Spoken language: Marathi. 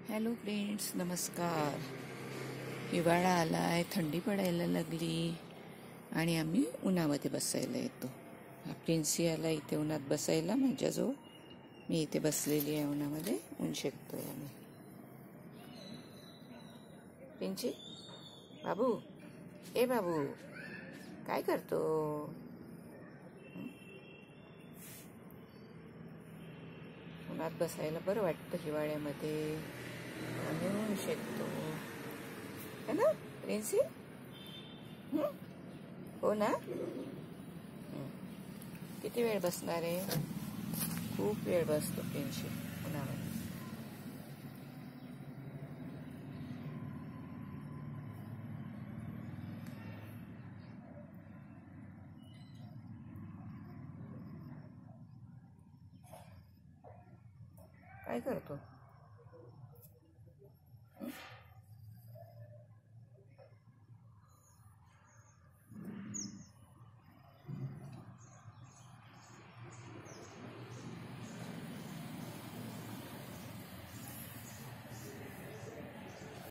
हॅलो फ्रेंड्स, नमस्कार. हिवाळा आला आहे, थंडी पडायला लागली आणि आम्ही उन्हामध्ये बसायला येतो. हा प्रिन्सी आला इथे उन्हात बसायला माझ्याजवळ. मी इथे बसलेली आहे उन्हामध्ये, ऊन शेकतोय आम्ही. प्रिन्सी, बाबू, ए बाबू, काय करतो? उन्हात बसायला बरं वाटतं हिवाळ्यामध्ये, आम्ही ऊन शेकतो है ना प्रिन्सी? हो ना. किती वेळ बसणार आहे? खूप वेळ बसतो प्रिन्सी उन्हामध्ये. काय करतो?